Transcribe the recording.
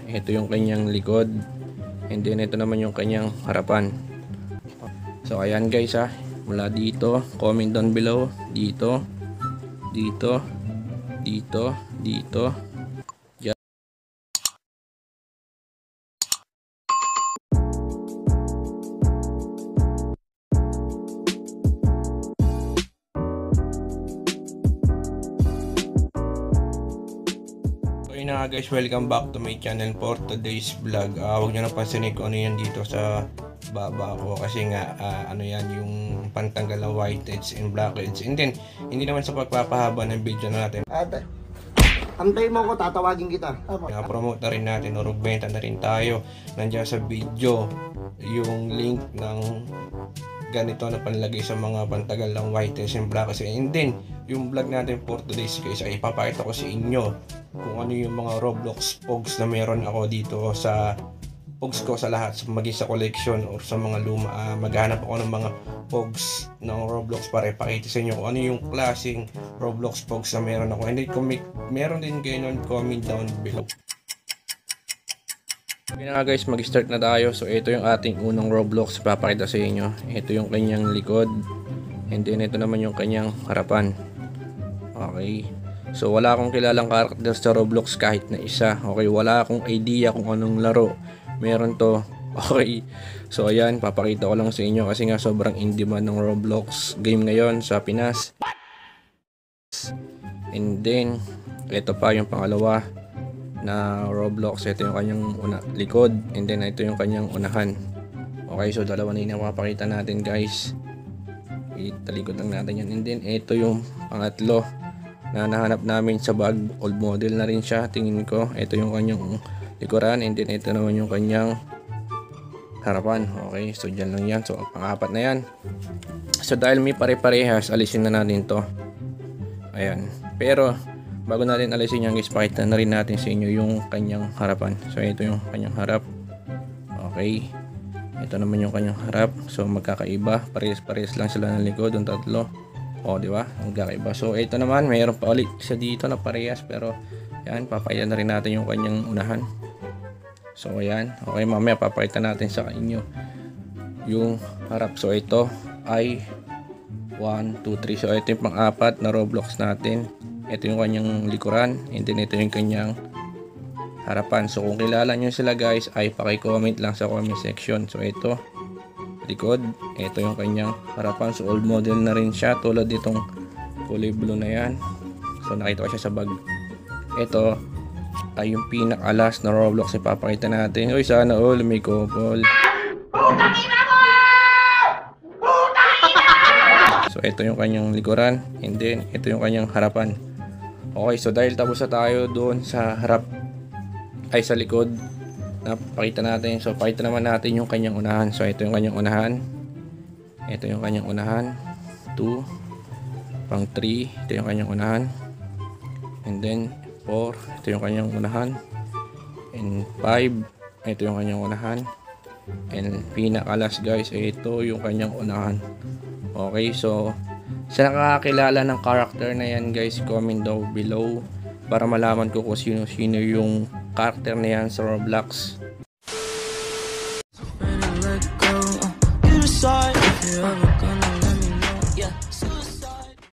Ito yung kanyang likod, and then ito naman yung kanyang harapan. So ayan guys mula dito, comment down below, dito, dito, dito, dito. Ayun na guys, welcome back to my channel for today's vlog. Huwag nyo na pansinin kung ano yan dito sa baba ko, kasi nga ano yan, yung pantanggal ng whiteheads and blackheads. And then hindi naman sa pagpapahaba ng video natin, Antay mo ko, tatawagin kita. promote na rin natin o rugbenta na rin tayo. Nandiyan sa video yung link ng ganito na panlagay sa mga pantagal ng whiteheads and blackheads. And then yung vlog natin for today's guys ay ipapakita ko sa inyo kung ano yung mga Roblox pogs na meron ako dito sa pogs ko, sa lahat, maging sa collection or sa mga luma. Maghanap ako ng mga pogs ng Roblox para ipakita sa inyo kung ano yung klaseng Roblox pogs na meron ako. And then kung meron din kayo nun, comment down below. Okay na guys, mag-start na tayo. So ito yung ating unang Roblox, papakita sa inyo. Ito yung kanyang likod, and then ito naman yung kanyang harapan. Okay, so wala akong kilalang character sa Roblox kahit na isa. Okay, wala akong idea kung anong laro meron to. Okay, so ayan, papakita ko lang sa inyo kasi nga sobrang in demand ng Roblox game ngayon sa Pinas. And then ito pa yung pangalawa na Roblox. Ito yung kanyang likod, and then ito yung kanyang unahan. Okay, so dalawa na yung napapakita natin guys. Italikod lang natin yan. And then ito yung pangatlo na nahanap namin sa bag, old model na rin siya tingin ko. Ito yung kanyang likuran, and then ito naman yung kanyang harapan. Okay, so dyan lang yan. So pang-apat na yan. So dahil may pare-parehas, alisin na natin to. Ayan, pero bago natin alisin yan guys, pakita na rin natin sa inyo yung kanyang harapan. So ito yung kanyang harap. Okay, ito naman yung kanyang harap. So magkakaiba, parehas lang sila ng likod, yung tatlo. O di ba? Magkakaiba. So ito naman, mayroon pa ulit isa dito na parehas, pero yan, papakita na rin natin yung kanyang unahan. So ayan, okay, mamaya papakita natin sa inyo yung harap. So ito ay 1, 2, 3. So ito yung pang-apat na Roblox natin. Ito yung kanyang likuran, and then ito yung kanyang harapan. So kung kilala nyo sila guys, ay paki-comment lang sa comment section. So ito likod, ito yung kanyang harapan. So old model na rin siya, tulad ditong kulay blue na yan. So nakita ko siya sa bag. Ito ay yung pinakalas na Roblox na papakita natin. Uy, sana all may couple. So ito yung kanyang likuran, and then ito yung kanyang harapan. Okay, so dahil tapos na tayo doon sa harap ay sa likod na pakita natin, so pakita naman natin yung kanyang unahan. So ito yung kanyang unahan, ito yung kanyang unahan, 2 pang 3, ito yung kanyang unahan, and then 4, ito yung kanyang unahan, and 5, ito yung kanyang unahan, and pinakalas guys, ito yung kanyang unahan. Okay, so sa nakakakilala ng character na yan guys, comment down below para malaman ko kung sino yung character na yan sa Roblox.